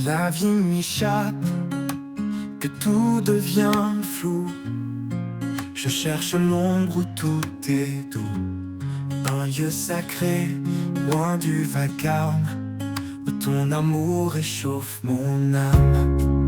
la vie m'échappe, que tout devient flou. Je cherche l'ombre où tout est doux, un lieu sacré, loin du vacarme, où ton amour réchauffe mon âme.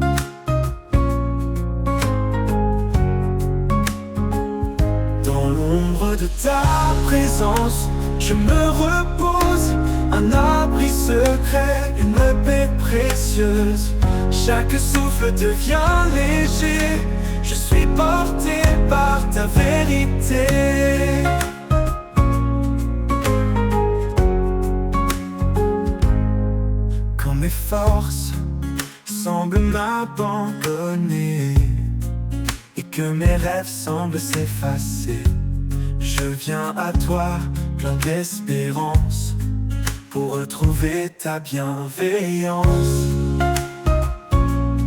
Dans l'ombre de ta présence, je me repose, un abri secret, une paix précieuse. Chaque souffle devient léger, je suis porté par ta vérité. Quand mes forces semblent m'abandonner et que mes rêves semblent s'effacer, je viens à toi plein d'espérance pour retrouver ta bienveillance.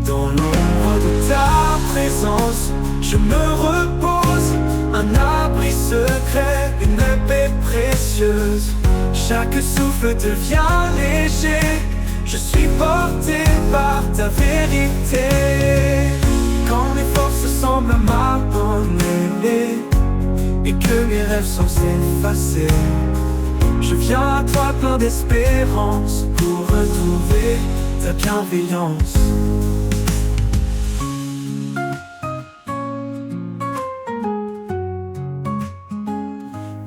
Dans l'ombre de ta présence, je me repose, un abri secret, une paix précieuse. Chaque souffle devient léger, je suis porté par ta vérité. Quand mes forces semblent m'abandonner et que mes rêves semblent s'effacer, je viens à toi plein d'espérance pour retrouver ta bienveillance.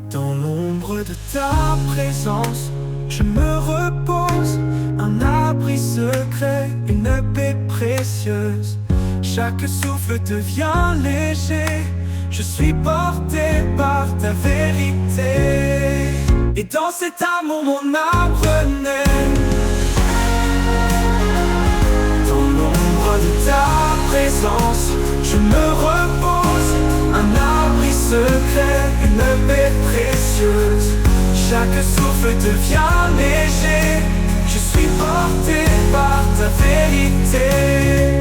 Dans l'ombre de ta présence, je me repose, un abri secret, une paix précieuse. Chaque souffle devient léger, je suis porté par ta vérité. Et dans cet amour mon âme renaît. Dans l'ombre de ta présence, je me repose, un abri secret, une paix précieuse. Chaque souffle devient léger, je suis porté par ta vérité.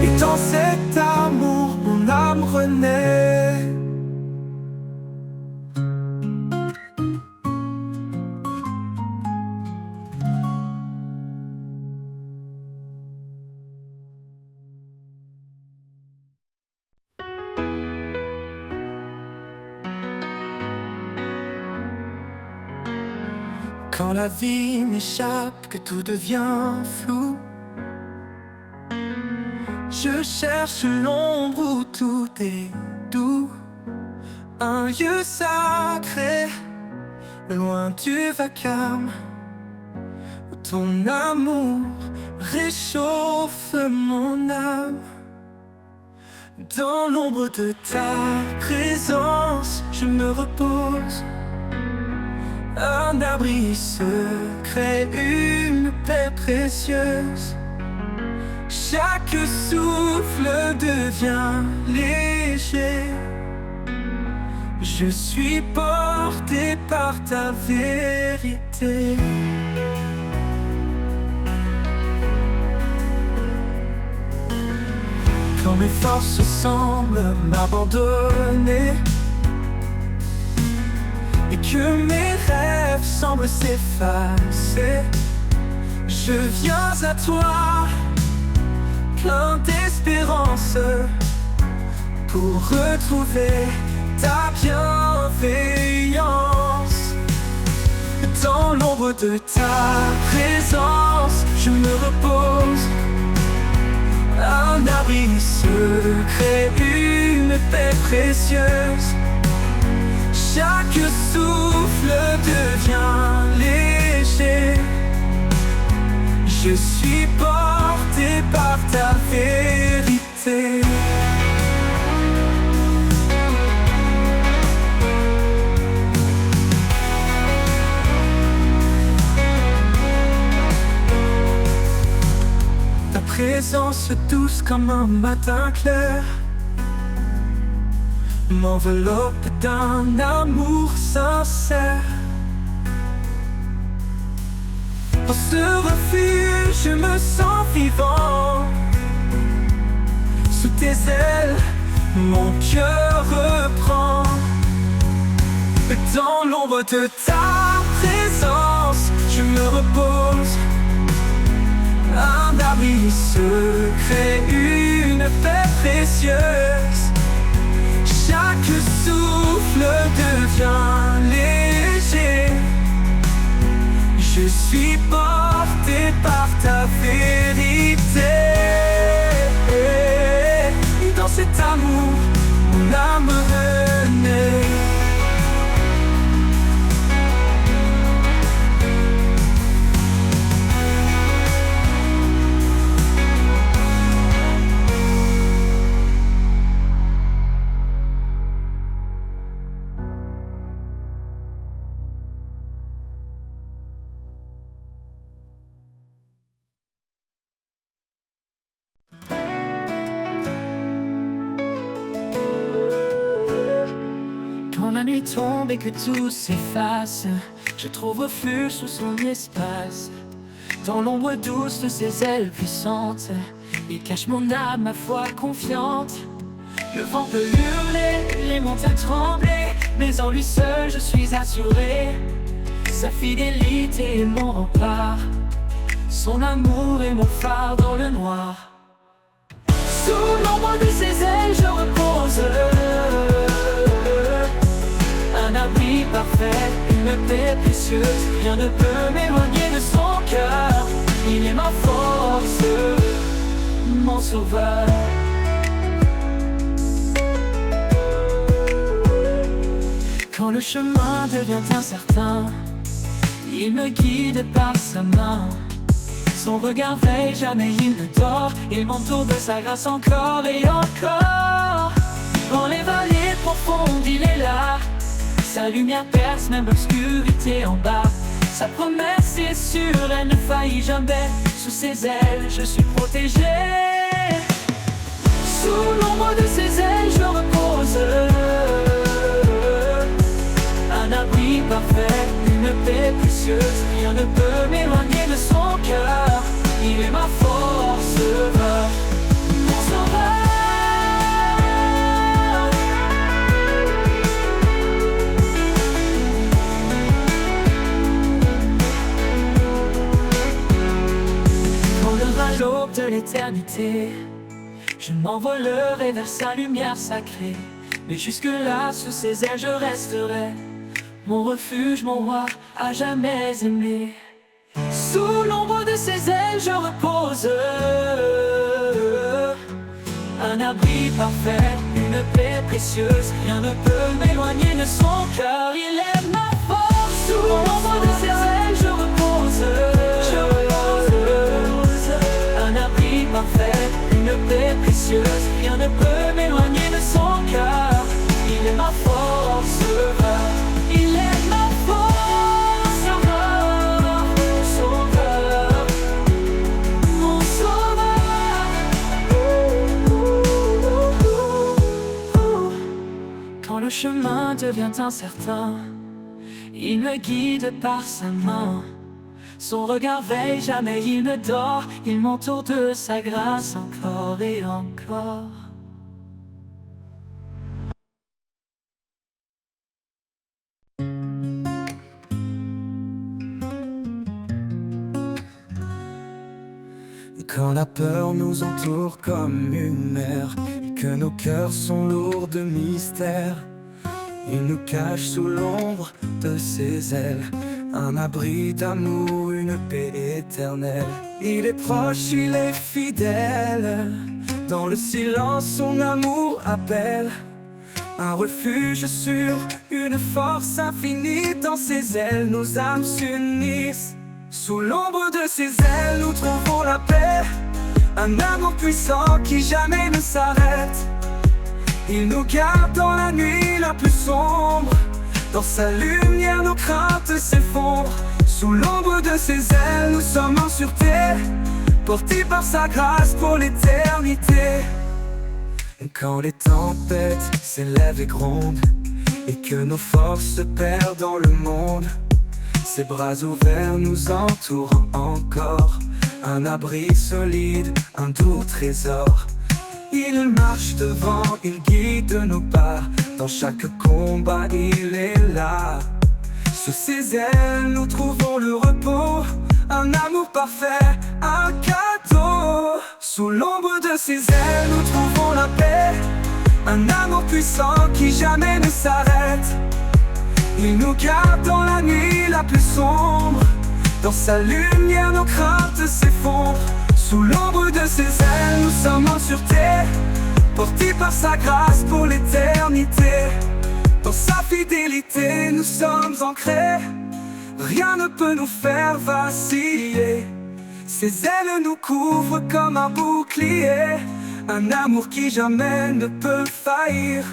Et dans cet amour mon âme renaît. Quand la vie m'échappe, que tout devient flou, je cherche l'ombre où tout est doux, un lieu sacré, loin du vacarme, où ton amour réchauffe mon âme. Dans l'ombre de ta présence, je me repose, un abri secret, une paix précieuse. Chaque souffle devient léger, je suis porté par ta vérité. Quand mes forces semblent m'abandonner et que mes rêves semblent s'effacer, je viens à toi, plein d'espérance, pour retrouver ta bienveillance. Dans l'ombre de ta présence, je me repose, un abri secret, une paix précieuse. Chaque souffle devient léger, je suis porté par ta vérité. Ta présence douce comme un matin clair m'enveloppe d'un amour sincère. En ce refuge, je me sens vivant. Sous tes ailes, mon cœur reprend. Dans l'ombre de ta présence, je me repose. Un abri secret, une paix précieuse. Chaque souffle devient léger. Je suis porté par ta vérité. Et dans cet amour, mon âme renaît. Quand la nuit tombe et que tout s'efface, je trouve refuge sous son espace. Dans l'ombre douce de ses ailes puissantes, il cache mon âme, ma foi confiante. Le vent peut hurler, les montagnes trembler, mais en lui seul je suis assuré. Sa fidélité est mon rempart, son amour est mon phare dans le noir. Sous l'ombre de ses ailes je repose, un abri parfait, une paix précieuse. Rien ne peut m'éloigner de son cœur. Il est ma force, mon sauveur. Quand le chemin devient incertain, il me guide par sa main. Son regard veille, jamais il ne dort. Il m'entoure de sa grâce encore et encore. Dans les vallées profondes, il est là. Sa lumière perce même l'obscurité en bas. Sa promesse est sûre, elle ne faillit jamais. Sous ses ailes, je suis protégé. Sous l'ombre de ses ailes, je repose. Un abri parfait, une paix précieuse. Rien ne peut m'éloigner de son cœur. Il est ma force, mon sauveur. L'aube de l'éternité, je m'envolerai vers sa lumière sacrée. Mais jusque-là, sous ses ailes, je resterai. Mon refuge, mon roi, à jamais aimé. Sous l'ombre de ses ailes, je repose. Un abri parfait, une paix précieuse. Rien ne peut m'éloigner de son cœur. Il est ma force. Sous l'ombre de ses ailes, je repose. Parfait, une paix précieuse. Rien ne peut m'éloigner de son cœur. Il est ma force, il est ma force, sauveur, mon sauveur. Quand le chemin devient incertain, il me guide par sa main. Son regard veille, jamais il ne dort. Il m'entoure de sa grâce encore et encore. Quand la peur nous entoure comme une mer, et que nos cœurs sont lourds de mystère, il nous cache sous l'ombre de ses ailes. Un abri d'amour, une paix éternelle. Il est proche, il est fidèle. Dans le silence, son amour appelle. Un refuge sûr, une force infinie. Dans ses ailes, nos âmes s'unissent. Sous l'ombre de ses ailes, nous trouvons la paix. Un amour puissant qui jamais ne s'arrête. Il nous garde dans la nuit la plus sombre. Dans sa lumière, nos craintes s'effondrent. Sous l'ombre de ses ailes, nous sommes en sûreté, portés par sa grâce pour l'éternité. Quand les tempêtes s'élèvent et grondent, et que nos forces se perdent dans le monde, ses bras ouverts nous entourent encore. Un abri solide, un doux trésor. Il marche devant, il guide nos pas. Dans chaque combat, il est là. Sous ses ailes, nous trouvons le repos. un amour parfait, un cadeau. Sous l'ombre de ses ailes, nous trouvons la paix, un amour puissant qui jamais ne s'arrête. Il nous garde dans la nuit la plus sombre, dans sa lumière nos craintes s'effondrent. Sous l'ombre de ses ailes, nous sommes en sûreté, portés par sa grâce pour l'éternité. Dans sa fidélité, nous sommes ancrés, rien ne peut nous faire vaciller. Ses ailes nous couvrent comme un bouclier, un amour qui jamais ne peut faillir.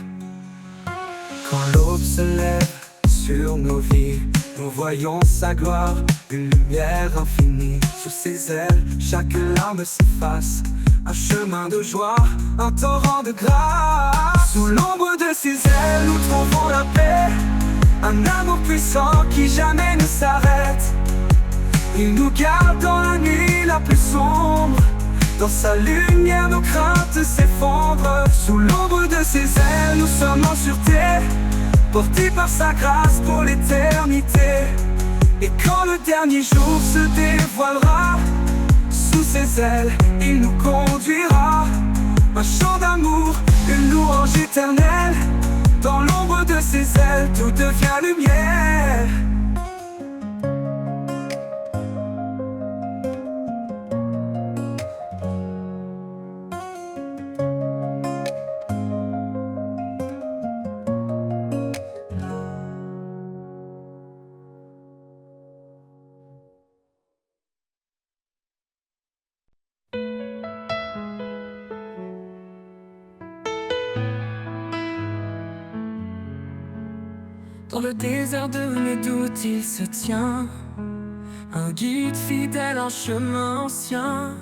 Quand l'aube se lève sur nos vies, nous voyons sa gloire, une lumière infinie. Sous ses ailes, chaque larme s'efface, un chemin de joie, un torrent de grâce. Sous l'ombre de ses ailes, nous trouvons la paix, un amour puissant qui jamais ne s'arrête. Il nous garde dans la nuit la plus sombre, dans sa lumière nos craintes s'effondrent. Sous l'ombre de ses ailes, nous sommes en sûreté, portés par sa grâce pour l'éternité. Et quand le dernier jour se dévoilera, sous ses ailes, il nous conduira. Un chant d'amour, une louange éternelle, dans l'ombre de ses ailes, tout devient lumière. Dans le désert de mes doutes, il se tient, un guide fidèle, un chemin ancien.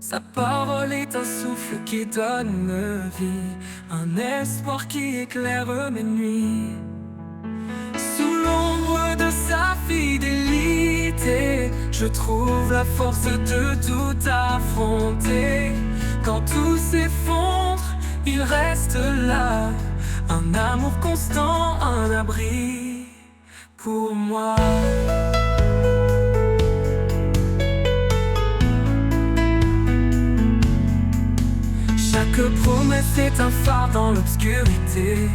Sa parole est un souffle qui donne vie, un espoir qui éclaire mes nuits. Sous l'ombre de sa fidélité, je trouve la force de tout affronter. Quand tout s'effondre, il reste là, un amour constant, un abri pour moi. Chaque promesse est un phare dans l'obscurité,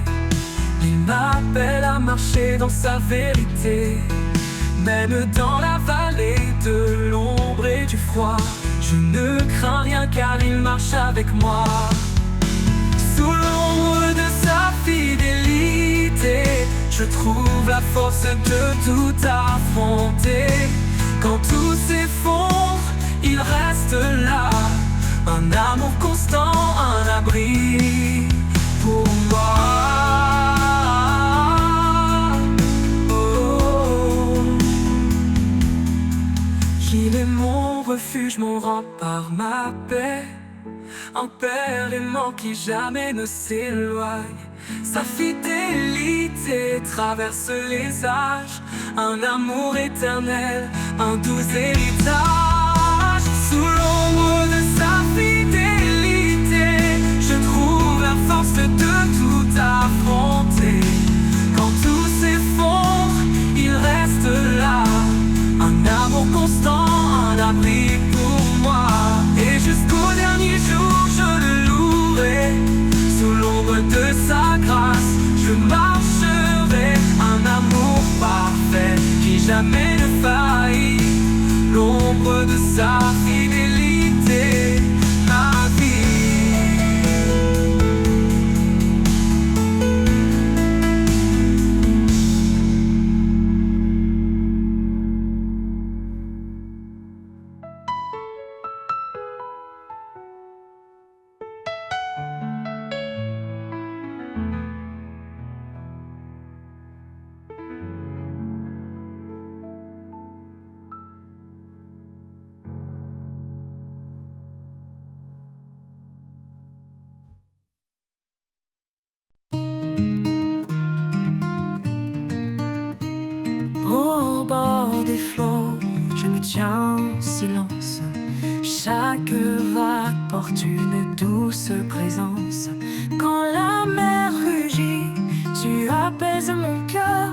il m'appelle à marcher dans sa vérité. Même dans la vallée de l'ombre et du froid, je ne crains rien car il marche avec moi. Sous l'ombre de sa fidélité, je trouve la force de tout affronter. Quand tout s'effondre, il reste là, un amour constant, un abri pour moi. Oh, il est mon refuge, mon rempart, ma paix, un père aimant qui jamais ne s'éloigne. Sa fidélité traverse les âges, un amour éternel, un doux héritage. Sous l'ombre de sa fidélité, je trouve la force de tout affronter. Quand tout s'effondre, il reste là, un amour constant, un abri pour moi. Et jusqu'au dernier jour, je le louerai. Sous l'ombre de sa grâce, je marcherai. Un amour parfait qui jamais ne faillit. L'ombre de sa fidélité, ma vie. Au bord des flots, je me tiens en silence. Chaque vague porte une douce présence. Quand la mer rugit, tu apaises mon cœur.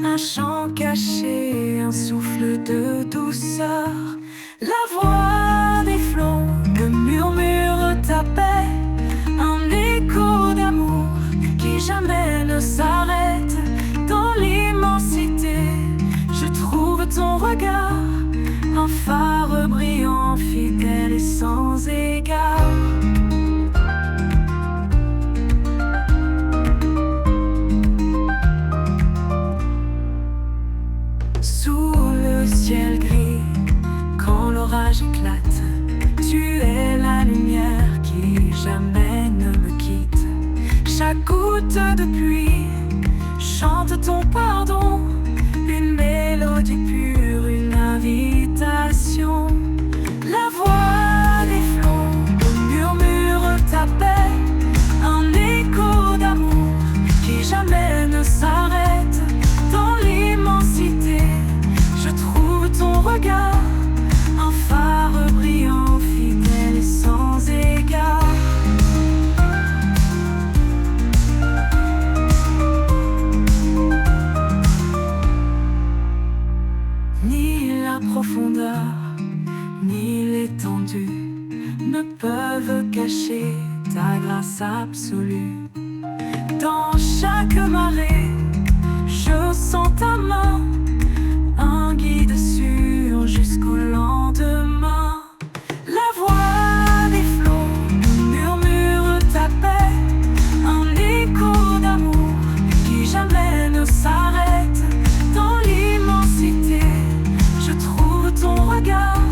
Un chant caché, un un souffle de douceur. La voix des flots que murmure ta paix, un écho d'amour qui jamais ne s'arrête. Dans l'immensité, je trouve ton regard, un phare brillant, fidèle et sans égard. Sous le ciel gris, quand l'orage éclate, tu es la lumière qui jamais ne me quitte. Chaque goutte de pluie chante ton pardon, une mélodie pure, une invitation. La voix des flots murmure ta paix, un écho d'amour qui jamais ne s'arrête. Dans l'immensité, je trouve ton regard, un phare brillant, fidèle et sans égard. Ni la profondeur, ni l'étendue ne peuvent cacher ta grâce absolue. Dans chaque marée, je sens ta main, un guide sûr jusqu'au lendemain. La voix des flots murmure ta paix, un écho d'amour qui jamais ne s'arrête. Dans l'immensité, je trouve ton regard,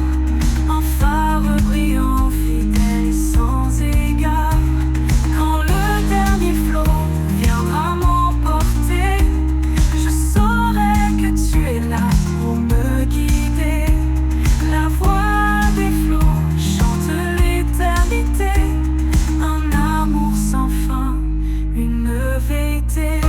un phare brillant, fidèle et sans égard. Quand le dernier flot viendra m'emporter, je saurai que tu es là pour me guider. La voix des flots chante l'éternité, un amour sans fin, une vérité.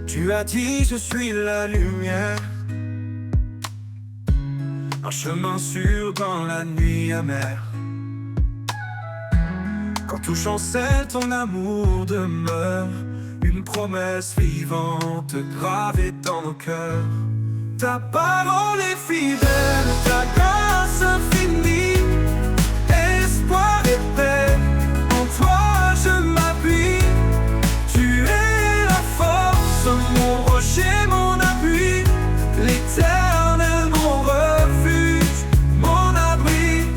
Tu as dit je suis la lumière, un chemin sûr dans la nuit amère. Quand tout chancelle, ton amour demeure, une promesse vivante gravée dans nos cœurs. Ta parole est fidèle, ta grâce infinie, espoir et paix, en toi je m'appuie. Tu es la force, mon rocher, mon appui, l'éternel, mon refuge, mon abri.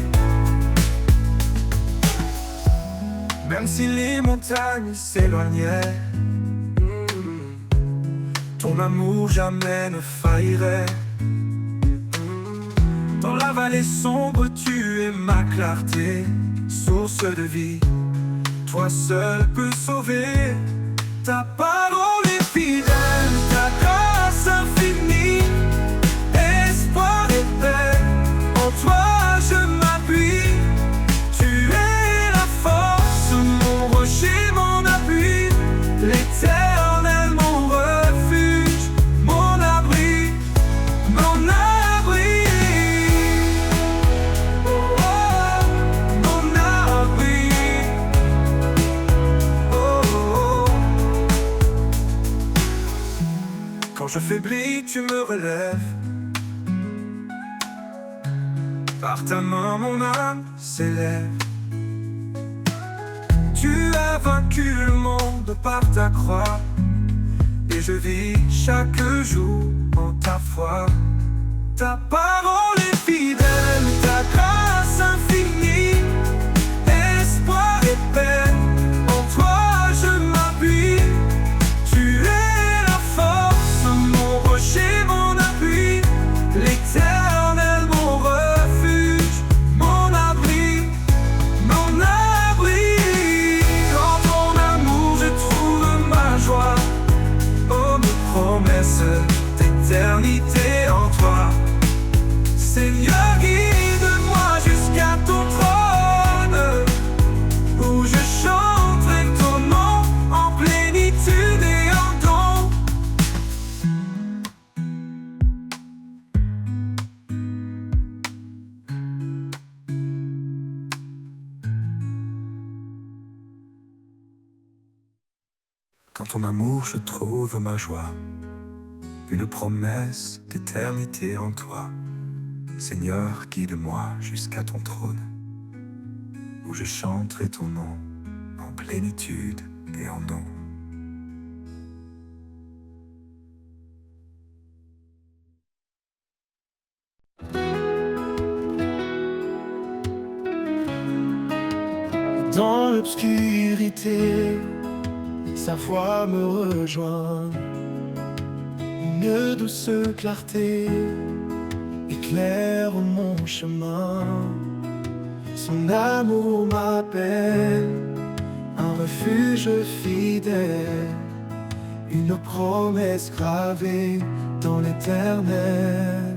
Même si les montagnes s'éloignaient, ton amour jamais ne faillirait. Dans la vallée sombre, tu es ma clarté, source de vie, toi seul peux sauver. Ta parole est fidèle, ta grâce infinie, espoir et paix, en toi je m'appuie. Tu es la force, mon rocher, mon appui, l'éternel, mon refuge, mon abri, mon abri. Oh, oh, mon abri. Oh, oh. Quand je faiblis, tu me relèves. Par ta main, mon âme s'élève. Tu as vaincu le monde par ta croix, et je vis chaque jour en ta foi. Ta parole est fidèle, ta grâce infinie, espoir et paix, en toi je m'appuie. Tu es la force, mon rocher, mon appui, l'éternel, mon refuge, mon abri, mon abri. Dans ton amour je trouve ma joie, oh mes promesses d'éternité en toi. Seigneur, Dans ton amour je trouve ma joie, une promesse d'éternité en toi. Seigneur, guide-moi jusqu'à ton trône, où je chanterai ton nom en plénitude et en don. Dans l'obscurité, sa voix me rejoint. Une douce clarté éclaire mon chemin. Son amour m'appelle, un refuge fidèle, une promesse gravée dans l'éternel.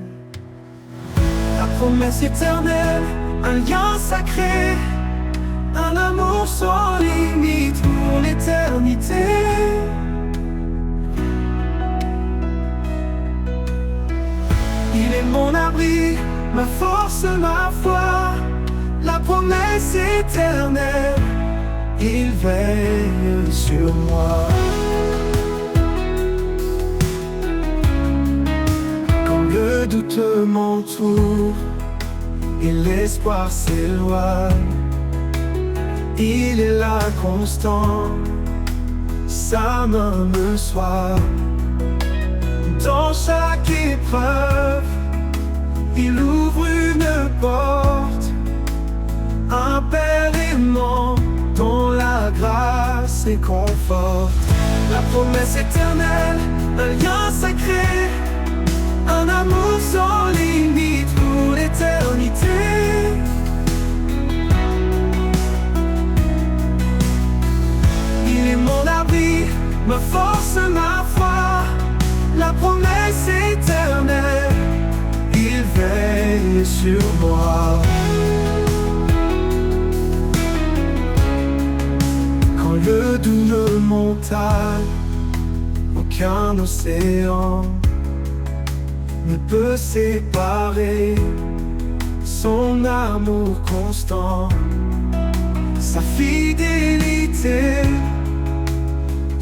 La promesse éternelle, un lien sacré, un amour sans limite pour l'éternité. Il est mon abri, ma force, ma foi, la promesse éternelle. Il veille sur moi. Quand le doute m'entoure et l'espoir s'éloigne, il est là constant, sa main me soigne. Dans chaque épreuve, il ouvre une porte, un Père aimant dont la grâce est conforte. La promesse éternelle, un lien sacré, un amour sans limite pour l'éternité. Il est mon abri, ma force, ma foi, la promesse éternelle. Il veille sur moi. Quand le doute montagne, aucun océan ne peut séparer son amour constant, sa fidélité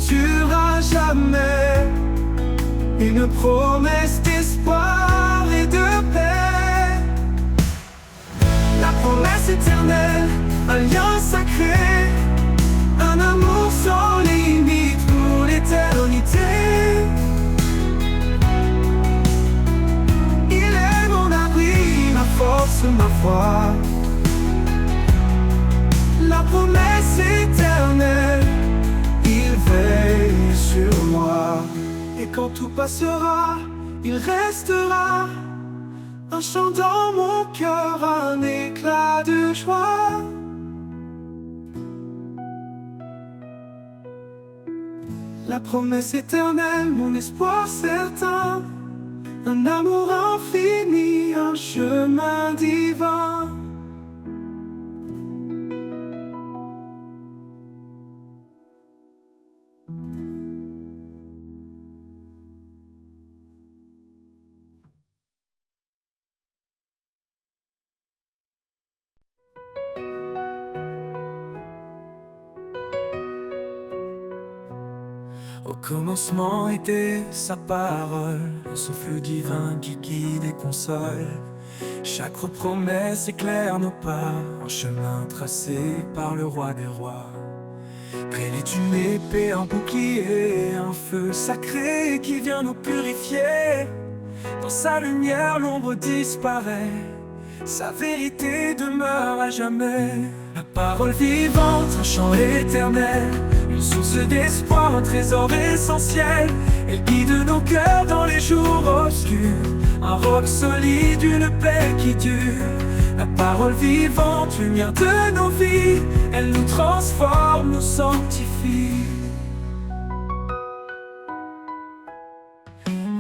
durera jamais, une promesse d'espoir et de paix. La promesse éternelle, un lien sacré, un amour sans limite pour l'éternité. Il est mon abri, ma force, ma foi, la promesse éternelle. Il veille sur moi. Et quand tout passera, il restera un chant dans mon cœur, un éclat de joie. La promesse éternelle, mon espoir certain, un amour infini, un chemin divin. Au commencement était sa parole, le souffle divin qui guide et console. Chaque promesse éclaire nos pas, un chemin tracé par le roi des rois. Près est une épée, un bouclier, un feu sacré qui vient nous purifier. Dans sa lumière l'ombre disparaît, sa vérité demeure à jamais. La parole vivante, un chant éternel, une source d'espoir, un trésor essentiel. Elle guide nos cœurs dans les jours obscurs, un roc solide, une paix qui dure. La parole vivante, lumière de nos vies, elle nous transforme, nous sanctifie.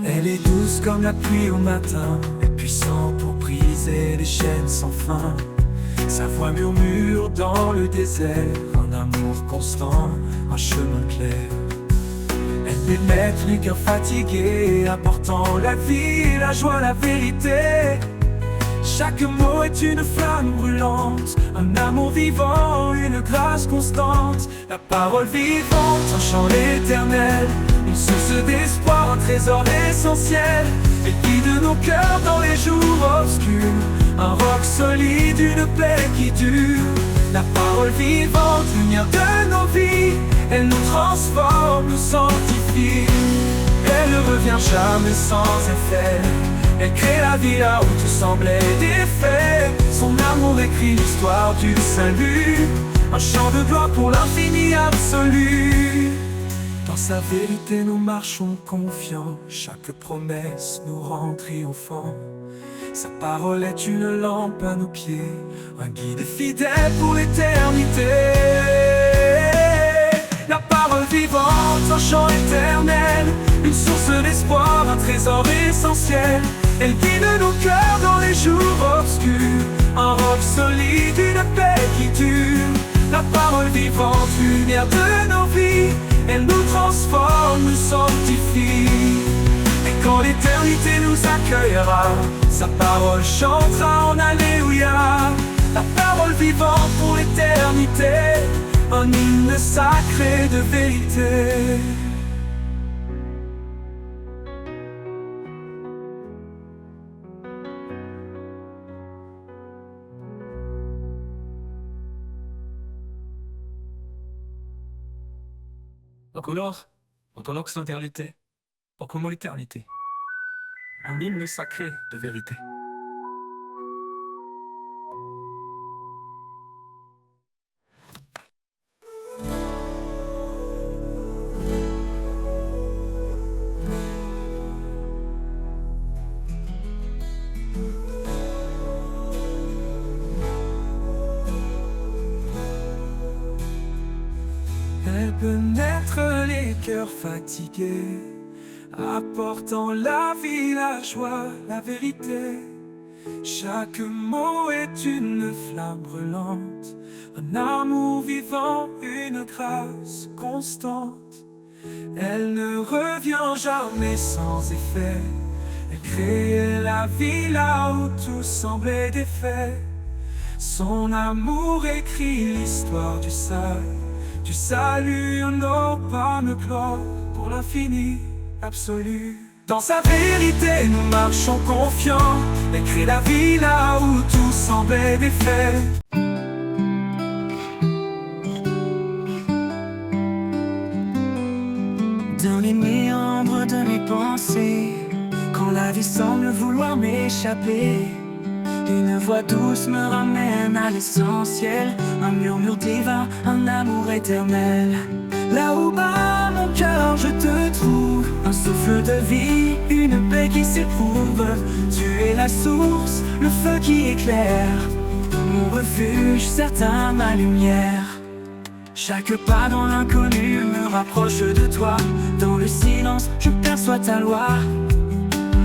Elle est douce comme la pluie au matin, et puissante pour briser les chaînes sans fin. Sa voix murmure dans le désert, un amour constant, un chemin clair. Elle pénètre les cœurs fatigués, apportant la vie, la joie, la vérité. Chaque mot est une flamme brûlante, un amour vivant, une grâce constante. La parole vivante, un chant éternel, une source d'espoir, un trésor essentiel. Elle guide nos cœurs dans les jours obscurs, un roc solide, une paix qui dure. La parole vivante, lumière de nos vies, elle nous transforme, nous sanctifie. Elle ne revient jamais sans effet, elle crée la vie là où tout semblait défait. Son amour écrit l'histoire du salut, un chant de gloire pour l'infini absolu. Dans sa vérité nous marchons confiants, chaque promesse nous rend triomphants. Sa parole est une lampe à nos pieds, un guide fidèle pour l'éternité. La parole vivante, un chant éternel, une source d'espoir, un trésor essentiel. Elle guide nos cœurs dans les jours obscurs, un roc solide, une paix qui dure. La parole vivante, lumière de nos vies, elle nous transforme, nous sanctifie. Et quand l'éternité nous accueillera, sa parole chantera en Alléluia. La parole vivante pour l'éternité, un hymne sacré de vérité. Ton l'éternité, comme l'éternité, un hymne sacré de vérité. Elle pénètre les cœurs fatigués, apportant la vie, la joie, la vérité. Chaque mot est une flamme brûlante, un amour vivant, une grâce constante. Elle ne revient jamais sans effet, elle crée la vie là où tout semblait défait. Son amour écrit l'histoire du salut, un pas me gloire pour l'infini absolu. Dans sa vérité nous marchons confiants, elle crée la vie là où tout semblait défait. Dans les méandres de mes pensées, quand la vie semble vouloir m'échapper, une voix douce me ramène à l'essentiel, un murmure divin, un amour éternel. Là où bat mon cœur, je te trouve, un souffle de vie, une paix qui s'éprouve. Tu es la source, le feu qui éclaire, mon refuge, certain, ma lumière. Chaque pas dans l'inconnu me rapproche de toi. Dans le silence, je perçois ta loi.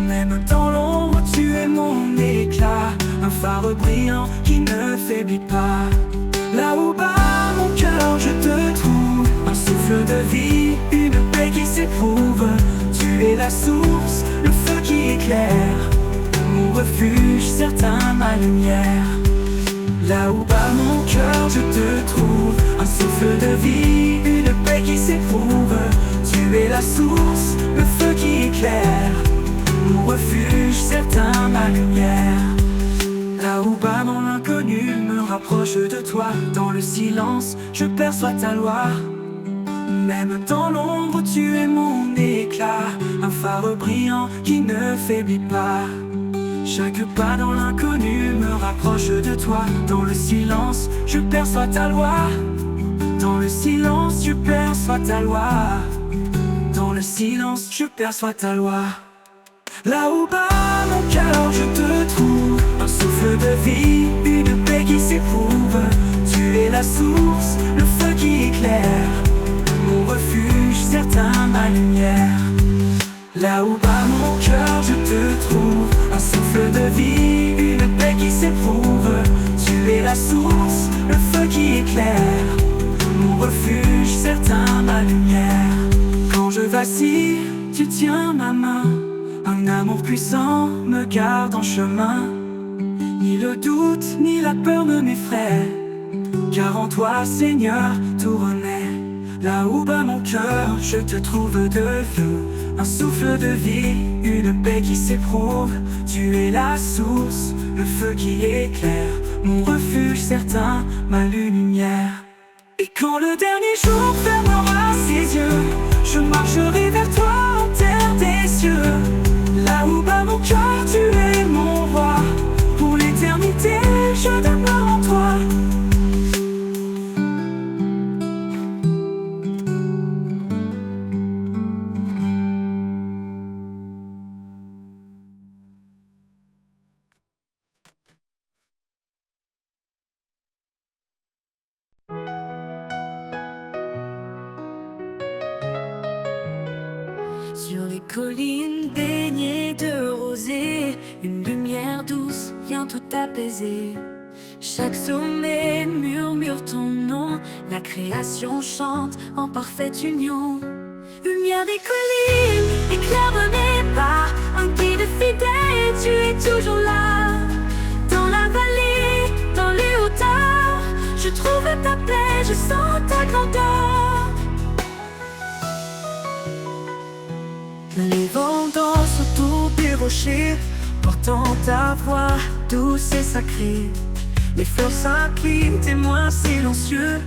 Même dans l'ombre, tu es mon éclat, un phare brillant qui ne faiblit pas. Là où bat mon cœur, je te trouve, un souffle de vie, une paix qui s'éprouve. Tu es la source, le feu qui éclaire, mon refuge, certain, ma lumière. Là où bat mon cœur, je te trouve, un souffle de vie, une paix qui s'éprouve. Tu es la source, le feu qui éclaire, mon refuge, certain, ma lumière. Là où bat mon inconnu me rapproche de toi. Dans le silence, je perçois ta loi. Même dans l'ombre, tu es mon éclat, un phare brillant qui ne faiblit pas. Chaque pas dans l'inconnu me rapproche de toi. Dans le silence, je perçois ta loi. Dans le silence, je perçois ta loi. Dans le silence, je perçois ta loi. Là où bat mon cœur, je te trouve, un souffle de vie, une paix qui s'éprouve. Tu es la source, le feu qui éclaire, mon refuge, certain, ma lumière. Là où bat mon cœur, je te trouve, un souffle de vie, une paix qui s'éprouve. Tu es la source, le feu qui éclaire, mon refuge, certain, ma lumière. Quand je vacille, tu tiens ma main, un amour puissant me garde en chemin. le doute ni la peur ne m'effraient, car en toi, Seigneur, tout renaît. Là où bat mon cœur, je te trouve de feu, un souffle de vie, une paix qui s'éprouve. Tu es la source, le feu qui éclaire, mon refuge certain, ma lumière. Et quand le dernier jour fermera ses yeux, je marcherai vers toi en terre des cieux. Là où bat mon cœur, tu es mon roi, pour l'éternité, je demeure en toi. Sur les collines baignées de rosée, une lumière douce vient tout apaiser. Chaque sommet murmure ton nom, la création chante en parfaite union. Lumière des collines, éclaire de mes pas, un guide fidèle, tu es toujours là. Dans la vallée, dans les hauteurs, je trouve ta paix, je sens ta grandeur. Les vents dansent autour des rochers, portant ta voix douce et sacrée. Les fleurs s'inclinent, témoins silencieux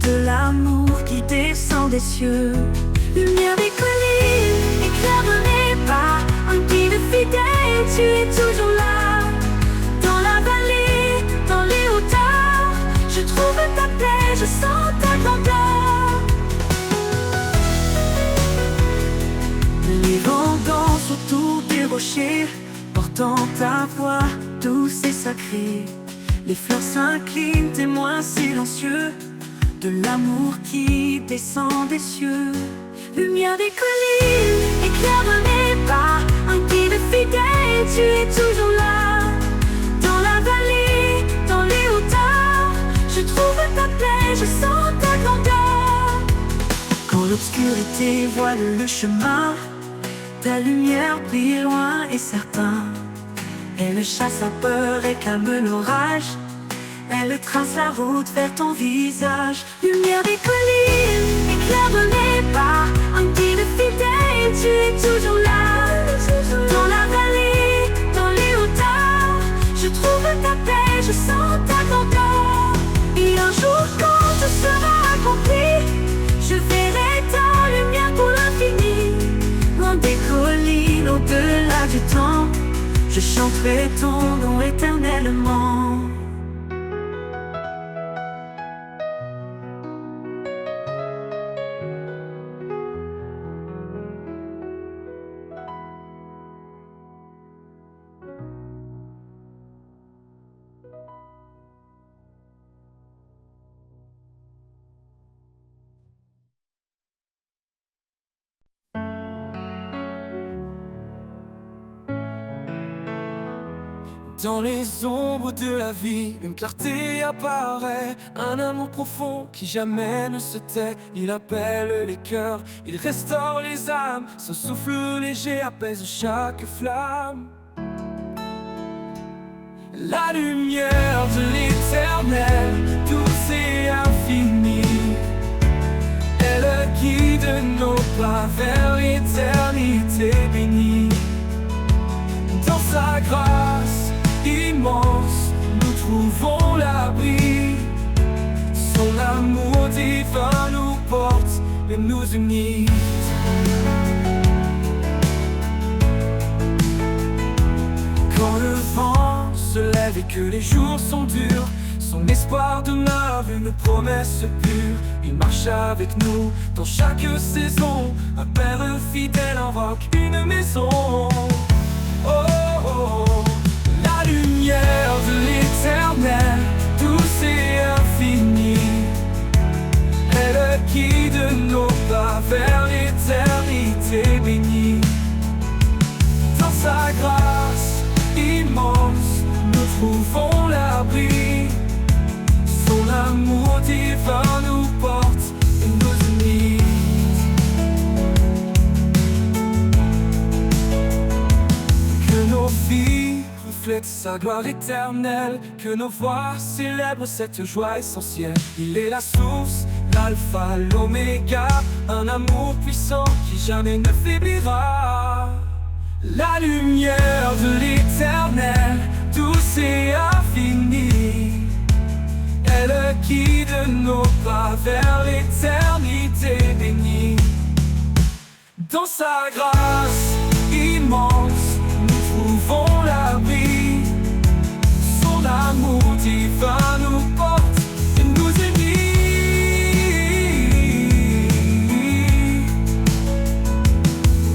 de l'amour qui descend des cieux. Lumière des collines, éclaire de mes pas, un guide fidèle, tu es toujours là. Dans la vallée, dans les hauteurs, je trouve ta paix, je sens ta grandeur. Les vents dansent autour des rochers, portant ta voix douce et sacrée. Les fleurs s'inclinent, témoins silencieux de l'amour qui descend des cieux. Lumière des collines, éclaire de mes pas, un guide fidèle, tu es toujours là. Dans la vallée, dans les hauteurs, je trouve ta paix, je sens ta grandeur. Quand l'obscurité voile le chemin, ta lumière brille loin et certain. Elle chasse la peur et calme l'orage. Elle trace la route vers ton visage. Lumière des collines, éclaire de mes pas, un guide fidèle, tu es toujours là. Dans la vallée, dans les hauteurs, je trouve ta paix, je sens ta grandeur. Et un jour quand tout sera accompli, je verrai ta lumière pour l'infini. Loin des collines, au-delà du temps, je chanterai ton nom éternellement. Dans les ombres de la vie, une clarté apparaît, un amour profond qui jamais ne se tait. Il appelle les cœurs, il restaure les âmes, son souffle léger apaise chaque flamme. La lumière de l'éternel, douce et infinie, elle guide nos pas vers l'éternité bénie. Dans sa grâce immense, nous trouvons l'abri. Son amour divin nous porte et nous unit. Quand le vent se lève et que les jours sont durs, son espoir demeure une promesse pure. Il marche avec nous dans chaque saison. Un père fidèle invoque une maison. Oh, oh, oh. La lumière de l'éternel, douce et infinie, elle guide nos pas vers l'éternité bénie. Dans sa grâce immense, nous trouvons l'abri. Son amour divin nous porte et nous unit. Que nos vies reflètent sa gloire éternelle, que nos voix célèbrent cette joie essentielle. Il est la source, l'alpha, l'oméga, un amour puissant qui jamais ne faiblira. La lumière de l'éternel, douce et infinie, elle guide nos pas vers l'éternité bénie. Dans sa grâce immense, nous trouvons l'abri. Son amour divin nous porte et nous unit.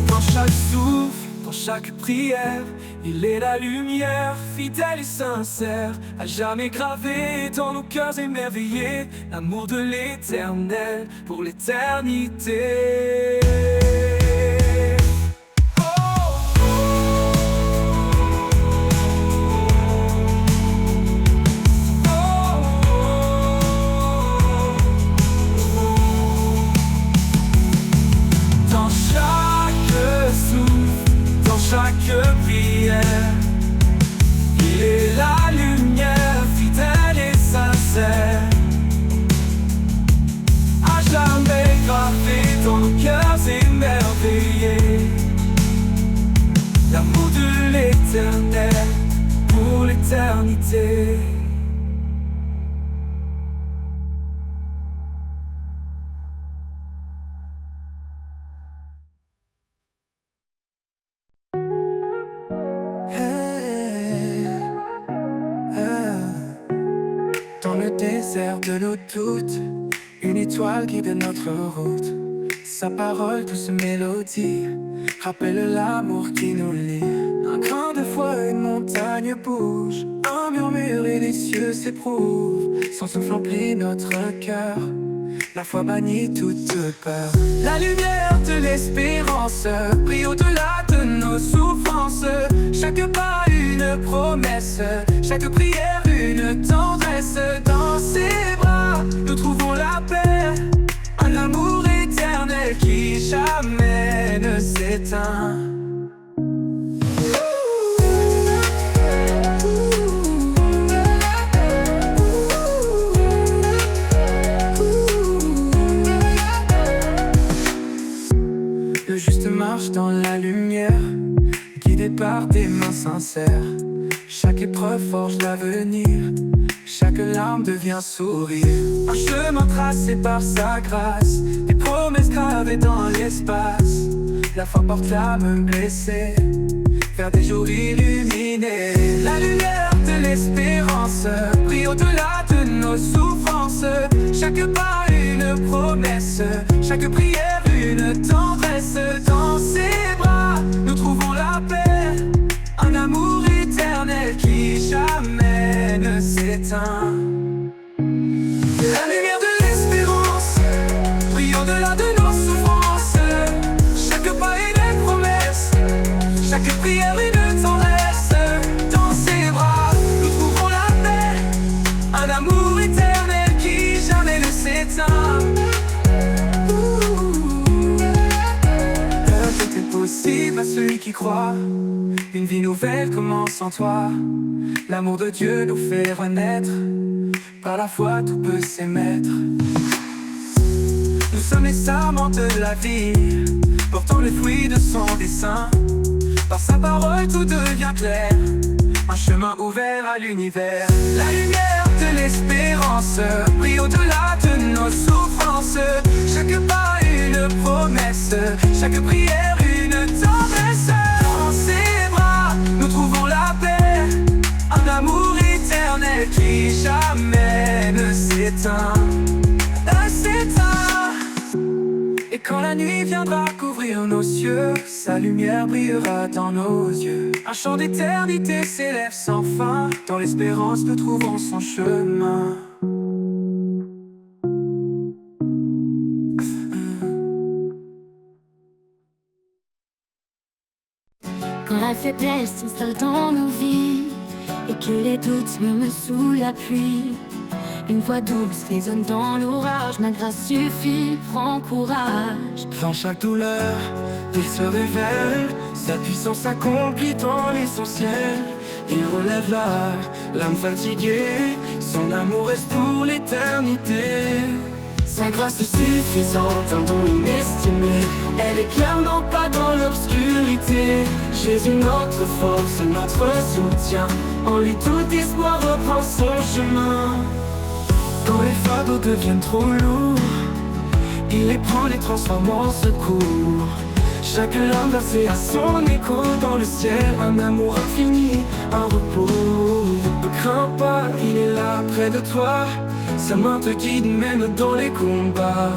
Dans chaque souffle, dans chaque prière, il est la lumière, fidèle et sincère, à jamais gravé dans nos cœurs émerveillés, l'amour de l'éternel pour l'éternité. Dans chaque souffle, dans chaque prière, il est la lumière, fidèle et sincère, à jamais gravé dans nos cœurs émerveillés, l'amour de l'éternel pour l'éternité. Dans le désert de nos doutes, une étoile guide notre route. Sa parole, douce mélodie, rappelle l'amour qui nous lie. Un grain de foi, une montagne bouge, un murmure et les cieux s'éprouvent. Son souffle emplit notre cœur, la foi bannit toute peur. La lumière de l'espérance brille au-delà de nos souffrances. Chaque pas une promesse, chaque prière une tendresse. Dans ses bras, nous trouvons la paix, un amour éternel qui jamais ne s'éteint. Le juste marche dans la lumière, guidé par des mains sincères. Chaque épreuve forge l'avenir, chaque larme devient sourire. Un chemin tracé par sa grâce, des promesses gravées dans l'espace. La foi porte l'âme blessée vers des jours illuminés. La lumière de l'espérance brille au-delà de nos souffrances. Chaque pas une promesse, chaque prière une tendresse. Dans ses bras, nous trouvons la paix, un amour éternel qui jamais ne s'éteint. La lumière de l'espérance brille au-delà de nos souffrances. Chaque pas une promesse, chaque prière une tendresse. Dans ses bras, nous trouvons la paix, un amour éternel qui jamais ne s'éteint. Tout est possible à celui qui croit. Une vie nouvelle commence en toi. L'amour de Dieu nous fait renaître. Par la foi tout peut s'émettre. Nous sommes les sarments de la vie, portant les fruits de son dessein. Par sa parole tout devient clair, un chemin ouvert à l'univers. La lumière de l'espérance brille au-delà de nos souffrances. Chaque pas une promesse, chaque prière une tendresse. Dans ses bras, nous trouvons la paix, un amour éternel qui jamais ne s'éteint. Et quand la nuit viendra couvrir nos cieux, sa lumière brillera dans nos yeux. Un chant d'éternité s'élève sans fin, dans l'espérance nous trouvons son chemin. Quand la faiblesse s'installe dans nos vies et que les doutes me sous la pluie, une voix douce résonne dans l'orage. Ma grâce suffit, prends courage. Dans chaque douleur, il se révèle, sa puissance accomplit dans l'essentiel. Il relève l'âme fatiguée. Son amour reste pour l'éternité. Sa grâce suffisante, un don inestimé. Elle éclaire non pas dans l'obscurité. Jésus notre force, notre soutien. En lui tout espoir reprend son chemin. Quand les fardeaux deviennent trop lourds, il les prend, les transforme en secours. Chaque larme versée a son écho dans le ciel. Un amour infini, un repos. Ne crains pas, il est là près de toi. Sa main te guide même dans les combats.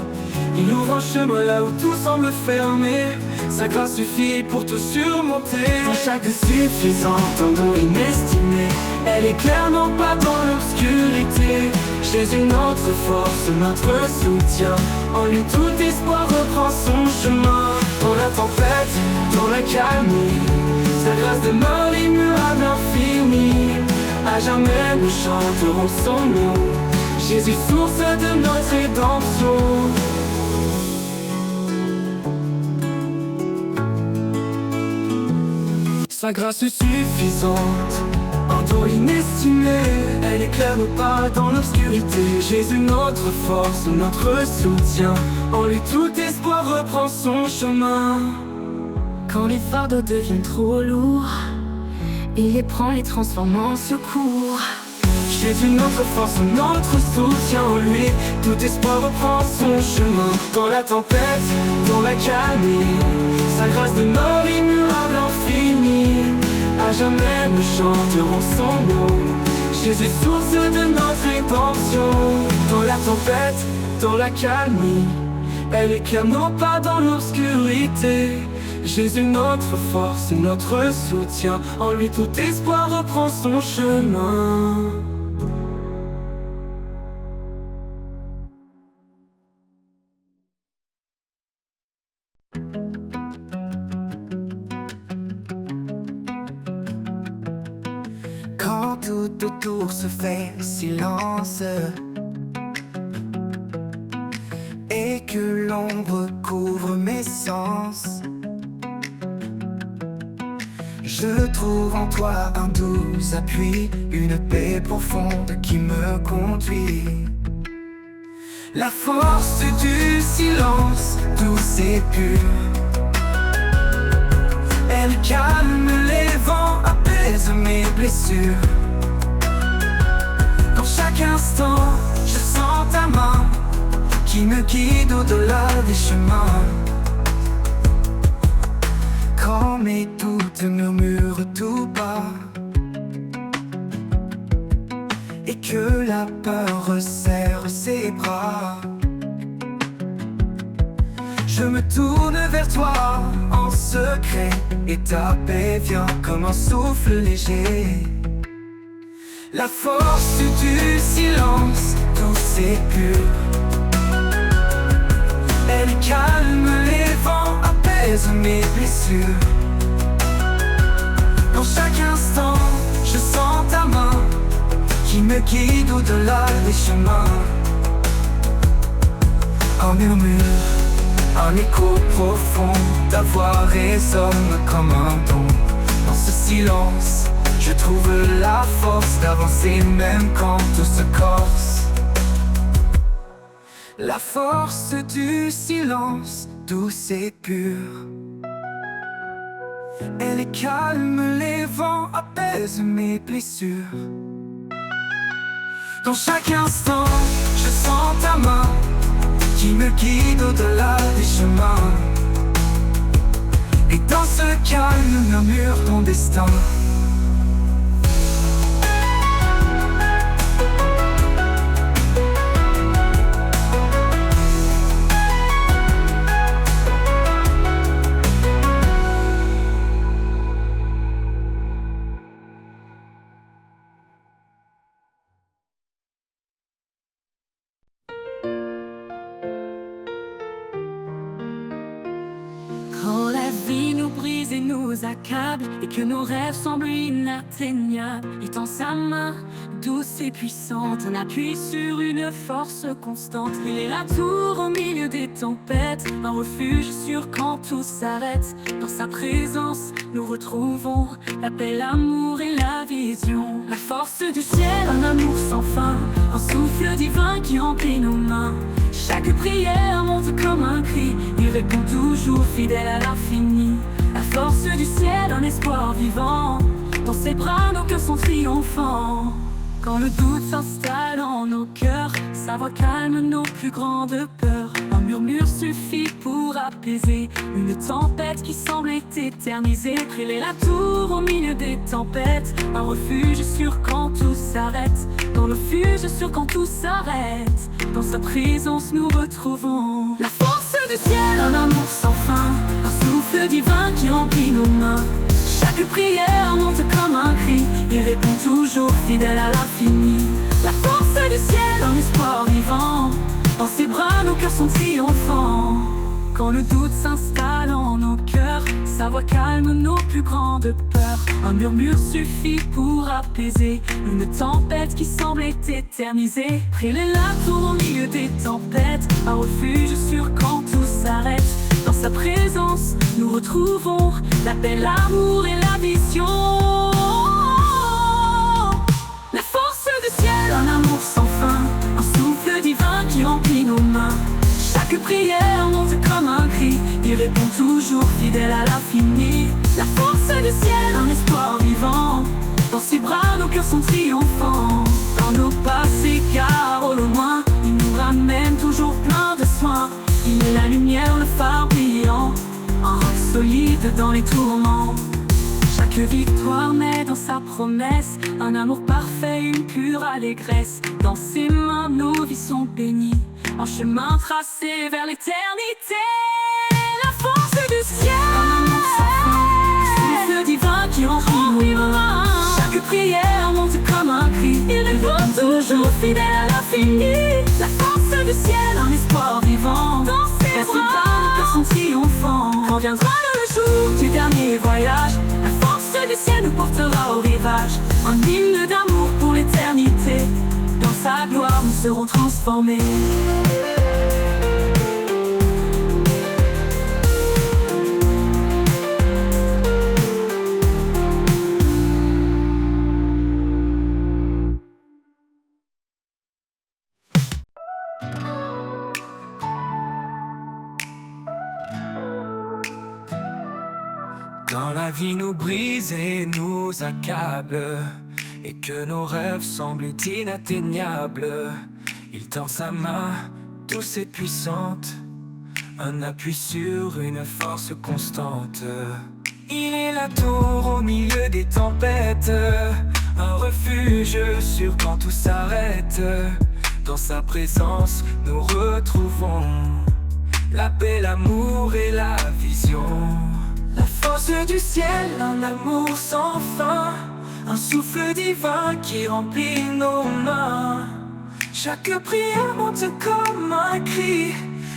Il ouvre un chemin là où tout semble fermé. Sa grâce suffit pour tout surmonter. Dans chaque suffisante, un don inestimé. Elle éclaire non pas dans l'obscurité. Jésus notre force, notre soutien. En lui tout espoir reprend son chemin. Dans la tempête, dans la calme, sa grâce demeure immuable, infinie. À jamais nous chanterons son nom. Jésus, source de notre rédemption. Sa grâce suffisante, un don inestimé. Elle éclaire nos pas dans l'obscurité. Jésus notre force, notre soutien. En lui tout espoir reprend son chemin. Quand les fardeaux deviennent trop lourds, il les prend, les transforme en secours. Jésus notre force, notre soutien. En lui tout espoir reprend son chemin. Dans la tempête, dans la calme, sa grâce demeure immuable, infinie. À jamais nous chanterons son nom. Jésus source de notre rédemption. Dans la tempête, dans la calme, elle éclaire nos pas dans l'obscurité. Jésus notre force, notre soutien. En lui tout espoir reprend son chemin. Quand tout autour se fait silence et que l'ombre couvre mes sens, je trouve en toi un doux appui, une paix profonde qui me conduit. La force du silence, douce et pure, elle calme les vents, apaise mes blessures. Dans chaque instant, je sens ta main qui me guide au-delà des chemins. Quand mes doutes murmurent tout bas et que la peur resserre ses bras, je me tourne vers toi en secret et ta paix vient comme un souffle léger. La force du silence, douce et pure, elle calme les vents, apaise mes blessures. Dans chaque instant, je sens ta main qui me guide au-delà des chemins. Un murmure, un écho profond, ta voix résonne comme un don. Dans ce silence, je trouve la force d'avancer même quand tout se corse. La force du silence, douce et pure, elle calme les vents, apaise mes blessures. Dans chaque instant, je sens ta main qui me guide au-delà des chemins. Et dans ce calme murmure ton destin. Quand la vie nous brise brise et nous accable, et que nos rêves semblent inatteignables. Il tend sa main douce et puissante, un appui sur une force constante. Il est la tour au milieu des tempêtes, un refuge sûr quand tout s'arrête. Dans sa présence, nous retrouvons la paix, l'amour et la vision. La force du ciel, un amour sans fin, un souffle divin qui remplit nos mains. Chaque prière monte comme un cri, il répond toujours fidèle à l'infini. La force du ciel, un espoir vivant, dans ses bras nos cœurs sont triomphants. Quand le doute s'installe en nos cœurs, sa voix calme nos plus grandes peurs. Un murmure suffit pour apaiser une tempête qui semblait éternisée. Elle est la tour au milieu des tempêtes, un refuge sûr quand tout s'arrête. Dans le refuge sûr quand tout s'arrête, dans sa présence nous retrouvons la force du ciel, un amour sans fin, un souffle divin qui remplit nos mains. Chaque prière monte comme un cri, il répond toujours fidèle à l'infini. La force du ciel, un espoir vivant, dans ses bras nos cœurs sont triomphants. Quand le doute s'installe en nos cœurs, sa voix calme nos plus grandes peurs. Un murmure suffit pour apaiser une tempête qui semblait éternisée. Il est la tour au milieu des tempêtes, un refuge sûr quand tout s'arrête. Dans sa présence, nous retrouvons la paix, l'amour et la vision. La force du ciel, un amour sans fin, un souffle divin qui remplit nos mains. Chaque prière monte comme un cri, il répond toujours fidèle à l'infini. La force du ciel, un espoir vivant, dans ses bras nos cœurs sont triomphants. Quand nos pas s'égarent au loin, il nous ramène toujours plein de soins. Il est la lumière, le phare brillant, un roc solide dans les tourments. Chaque victoire naît dans sa promesse, un amour parfait, une pure allégresse. Dans ses mains nos vies sont bénies, un chemin tracé vers l'éternité. La force du ciel, un amour sans fin, souffle divin qui remplit nos mains. Chaque prière monte comme un cri, il répond toujours fidèle à l'infini. La force du ciel, un espoir vivant, dans ses bras nos cœurs sont triomphants. Quand viendra le jour du dernier voyage, la force du ciel nous portera au rivage. Un hymne d'amour pour l'éternité, dans sa gloire nous serons transformés. Quand la vie nous brise et nous accable, et que nos rêves semblent inatteignables, il tend sa main douce et puissante, un appui sur une force constante. Il est la tour au milieu des tempêtes, un refuge sûr quand tout s'arrête. Dans sa présence nous retrouvons la paix, l'amour et la vision. La force du ciel, un amour sans fin, un souffle divin qui remplit nos mains. Chaque prière monte comme un cri,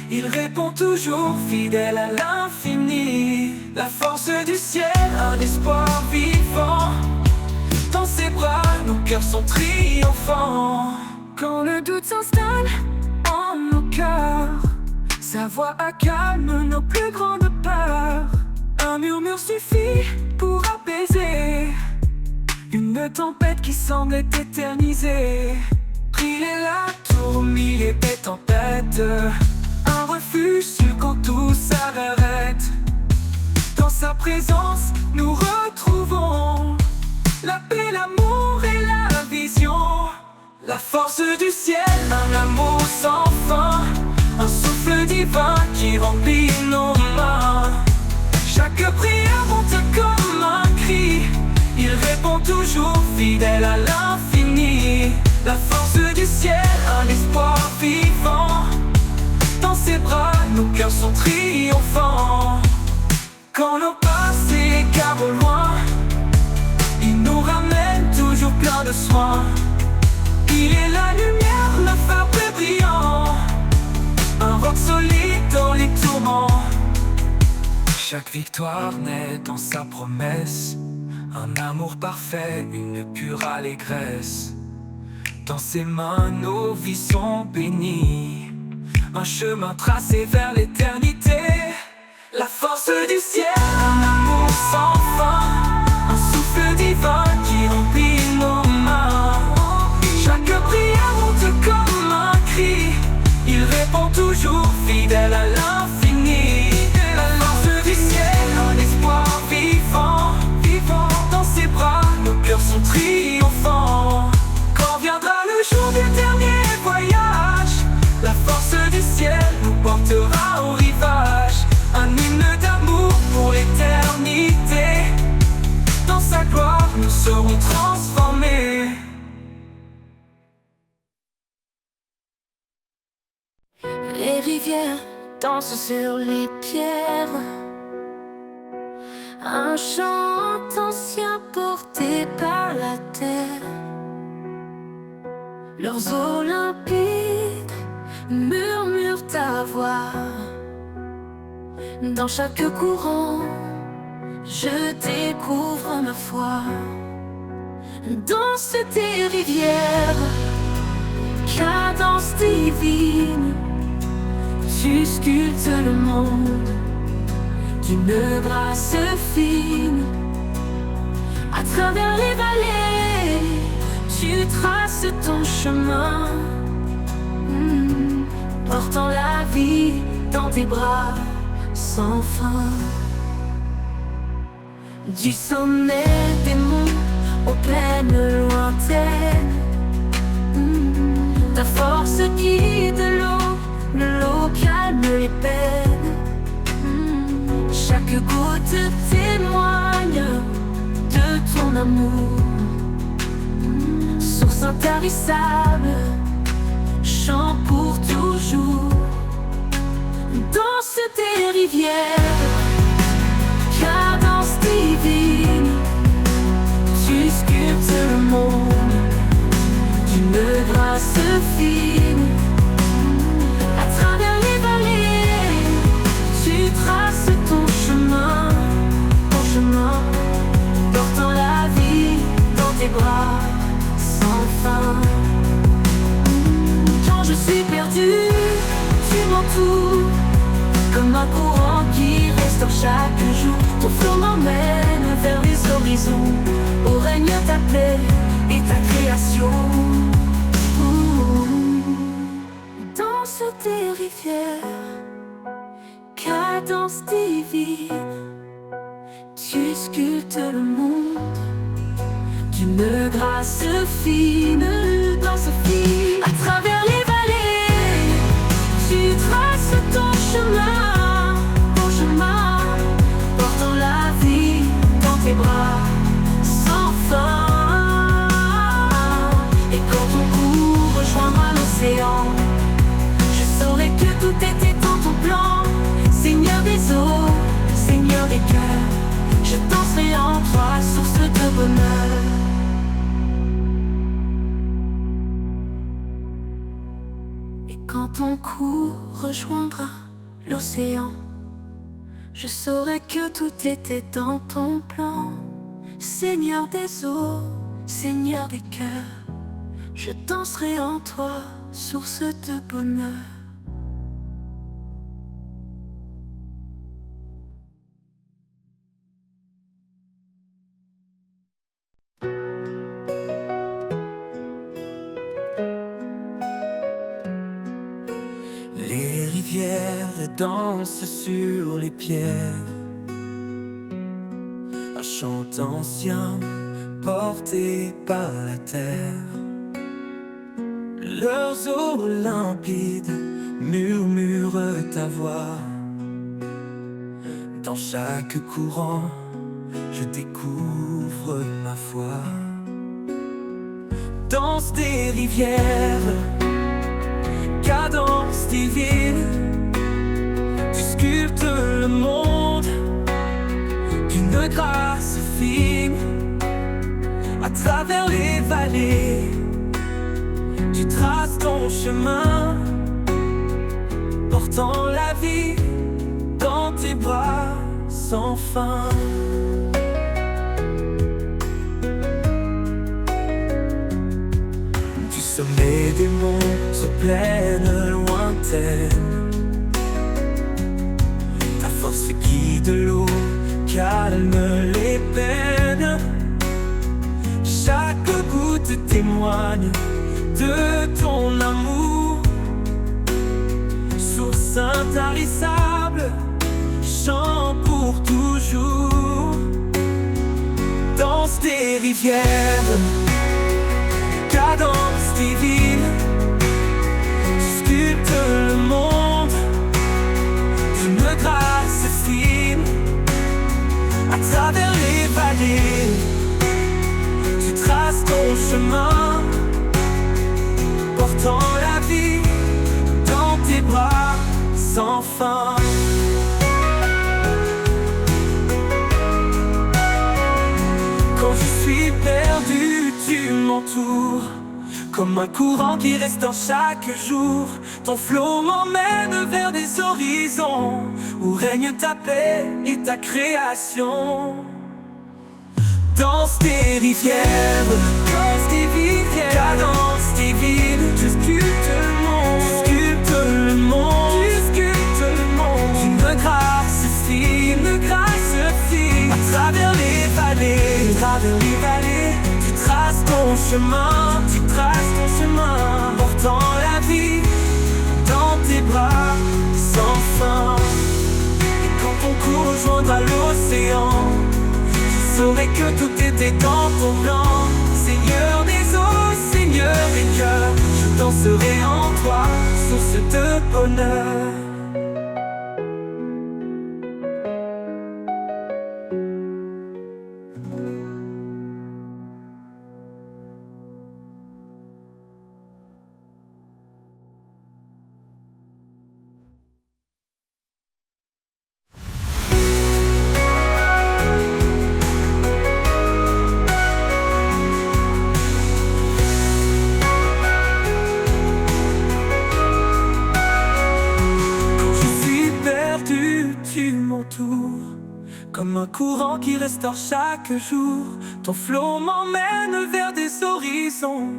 il répond toujours fidèle à l'infini. La force du ciel, un espoir vivant, dans ses bras nos cœurs sont triomphants. Quand le doute s'installe en nos cœurs, sa voix accalme nos plus grandes peurs. Un murmure suffit pour apaiser une tempête qui semble éternisée. Il est la tour au milieu des tempêtes, un refuge sûr quand tout s'arrête. Dans sa présence nous retrouvons la paix, l'amour et la vision. La force du ciel, un amour sans fin, un souffle divin qui remplit nos mains. Chaque prière monte comme un cri, il répond toujours fidèle à l'infini. La force du ciel, un espoir vivant, dans ses bras nos cœurs sont triomphants. Quand nos pas s'égarent au loin, il nous ramène toujours plein de soins. Il est la lumière, le phare brillant, un roc solide dans les tourments. Chaque victoire naît dans sa promesse, un amour parfait, une pure allégresse. Dans ses mains nos vies sont bénies, un chemin tracé vers l'éternité. La force du ciel, un amour sans fin, un souffle divin qui remplit nos mains. Chaque prière monte comme un cri, il répond toujours fidèle à l'infini. La force du ciel, un espoir vivant, vivant. Dans ses bras, nos cœurs sont triomphants. Quand viendra le jour du dernier voyage, la force du ciel nous portera au rivage. Un hymne d'amour pour l'éternité. Dans sa gloire, nous serons transformés. Les rivières dansent sur les pierres, un chant ancien porté par la terre. Leurs eaux limpides murmurent ta voix. Dans chaque courant, je découvre ma foi. Danse tes rivières, cadence divine. Tu sculptes le monde d'une grâce fine. À travers les vallées, tu traces ton chemin, portant la vie dans tes bras sans fin. Du sommet des monts aux plaines lointaines, ta force guide l'eau calme les peines. Chaque goutte témoigne de ton amour. Source intarissable, chant pour toujours. Danse tes rivières, cadence divine. Tu sculptes le monde d'une grâce fine. À travers les vallées, tu traces ton chemin, portant la vie dans tes bras sans fin. Quand je suis perdu, tu m'entoures comme un courant qui restaure chaque jour. Ton flot m'emmène vers les horizons, où règne ta paix et ta création. Danse tes rivières, cadence divine. Tu sculptes le monde d'une grâce fine, danse fine. À travers les vallées, tu traces ton chemin, portant la vie dans tes bras sans fin. Et quand ton cou rejoindra l'océan, je saurai que tout était dans ton plan. Seigneur des eaux, Seigneur des cœurs, je danserai en toi, source de bonheur. Et quand ton cou rejoindra l'océan, je saurai que tout était dans ton plan. Seigneur des eaux, Seigneur des cœurs, je danserai en toi, source de bonheur. Les rivières dansent sur les pierres, un chant ancien porté par la terre. Leurs eaux limpides murmurent ta voix. Dans chaque courant, je découvre ma foi. Danse des rivières, cadence divine. Tu sculptes le monde d'une grâce fine. À travers les vallées, tu traces ton chemin, portant la vie dans tes bras sans fin. Du sommet des monts aux plaines lointaines, ta force guide l'eau, calme les peines. Chaque goutte témoigne de ton amour, source intarissable, chant pour toujours. Danse des rivières, cadence divine, sculpte le monde d'une grâce fine. À travers les vallées, tu traces ton chemin, portant la vie dans tes bras sans fin. Quand je suis perdu, tu m'entoures, comme un courant qui restaure chaque jour. Ton flot m'emmène vers des horizons où règne ta paix et ta création. Danse des rivières, cadence divine, tu sculptes le monde, d'une grâce fine. À travers les vallées, tu traces ton chemin, portant la vie dans tes bras sans fin. Et quand ton cours rejoindra l'océan, je saurai que tout était dans ton plan. Seigneur des eaux, Seigneur des cœurs, je danserai en toi, source de bonheur. Comme un courant qui restaure chaque jour, ton flot m'emmène vers des horizons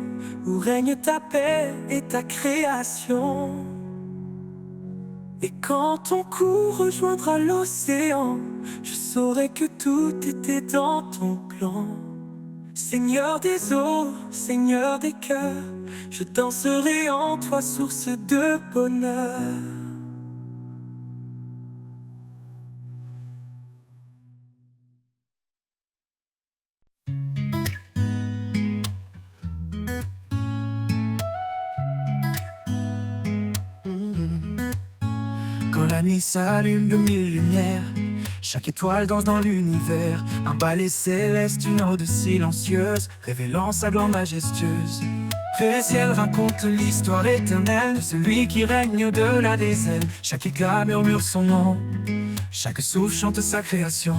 où règne ta paix et ta création. Et quand ton cours rejoindra l'océan, je saurai que tout était dans ton plan. Seigneur des eaux, Seigneur des cœurs, je danserai en toi, source de bonheur. Quand la nuit s'allume de mille lumières, chaque étoile danse dans l'univers. Un ballet céleste, une ode silencieuse, révélant sa gloire majestueuse. Le ciel raconte l'histoire éternelle de celui qui règne au-delà des ailes. Chaque éclat murmure son nom, chaque souffle chante sa création.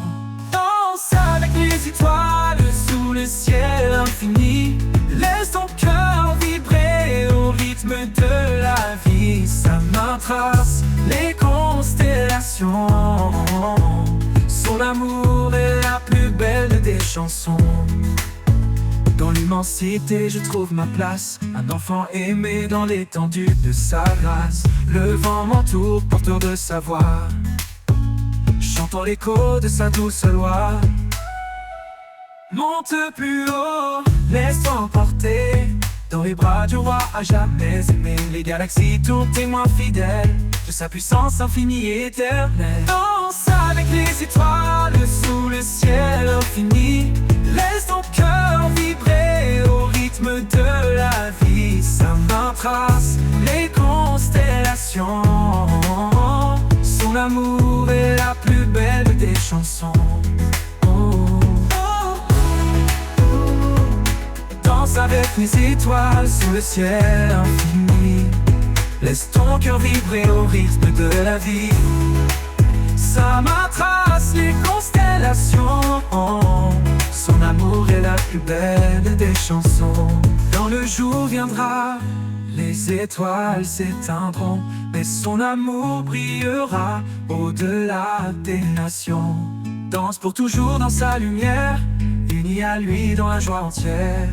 Danse avec les étoiles sous le ciel infini. Laisse ton cœur vibrer au rythme de la vie. Sa main trace les constellations. Son amour est la plus belle des chansons. Dans l'immensité je trouve ma place, un enfant aimé dans l'étendue de sa grâce. Le vent m'entoure, porteur de sa voix, chantant l'écho de sa douce loi. Monte plus haut, laisse-toi emporter dans les bras du roi à jamais aimé. Les galaxies tournent témoins fidèles de sa puissance infinie et éternelle. Danse avec les étoiles sous le ciel infini. Laisse ton cœur vibrer au rythme de la vie. Sa main trace les constellations. Son amour est la plus belle des chansons. Danse avec les étoiles sous le ciel infini. Laisse ton cœur vibrer au rythme de la vie. Sa main trace les constellations. Son amour est la plus belle des chansons. Quand le jour viendra, Les étoiles s'éteindront, mais son amour brillera au-delà des nations. Danse pour toujours dans sa lumière, unis à lui dans la joie entière.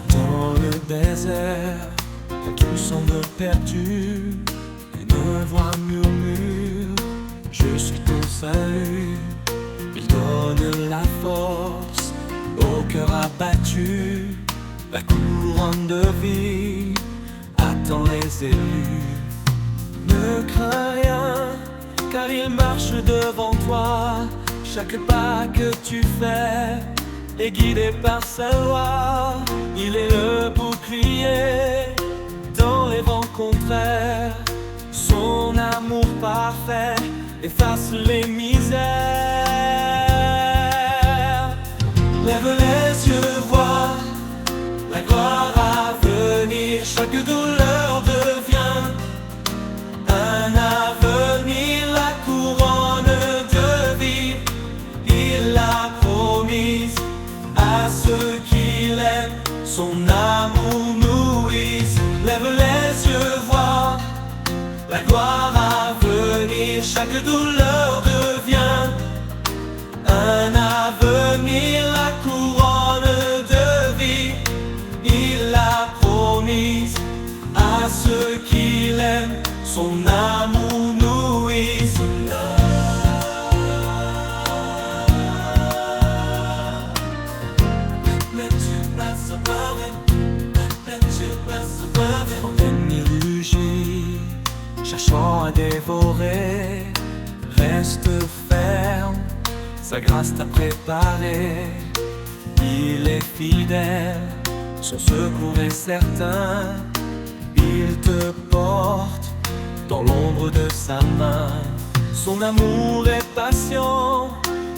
Dans le désert, tout semble perdu, une voix murmure, je suis ton salut. Il donne la force au cœur abattu, la couronne de vie attend les élus. Ne crains rien, car il marche devant toi. Chaque pas que tu fais est guidé par sa loi. Il est le bouclier dans les vents contraires. Son amour parfait efface les misères. Lève les yeux, vois la gloire à venir. Chaque douleur devient un avenir. La couronne de vie, il l'a promise à ceux qui l'aiment. Son amour nourrit. Lève les yeux, vois la gloire à venir. Chaque douleur devient un avenir. La couronne de vie, il l'a promise à ceux qui l'aiment. Son amour nourrit. L'ennemi rugit, cherchant à dévorer. Reste ferme, sa grâce t'a préparé. Il est fidèle, son secours est certain. Il te porte dans l'ombre de sa main. Son amour est patient,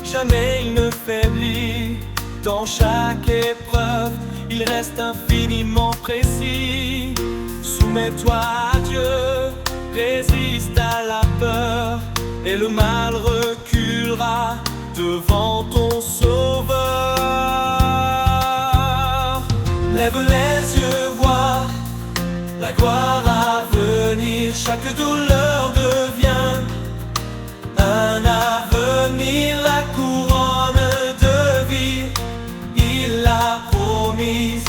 jamais il ne faiblit. Dans chaque épreuve, il reste infiniment précis. Soumets-toi à Dieu, résiste à la peur, et le mal reculera devant ton sauveur. Lève les yeux, vois la gloire à venir. Chaque douleur devient un avenir. La couronne de vie, il l'a promise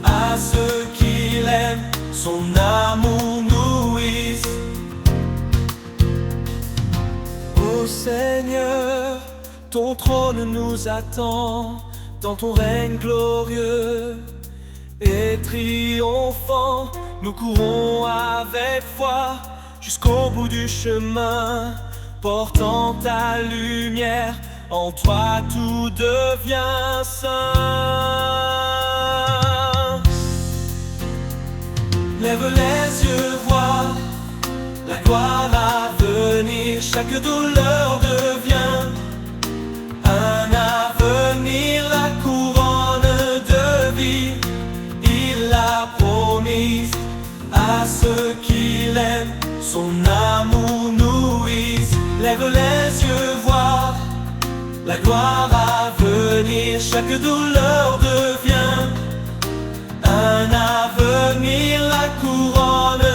à ceux qui l'aiment. Son amour nourrit. Ô Seigneur, ton trône nous attend dans ton règne glorieux et triomphant. Nous courons avec foi jusqu'au bout du chemin, portant ta lumière. En toi tout devient saint. Lève les yeux, vois la gloire à venir. Chaque douleur devient un avenir. La couronne de vie, il l'a promise à ceux qui l'aiment. Son amour nourrit. Lève les yeux, vois la gloire à venir. Chaque douleur devient un avenir. La couronne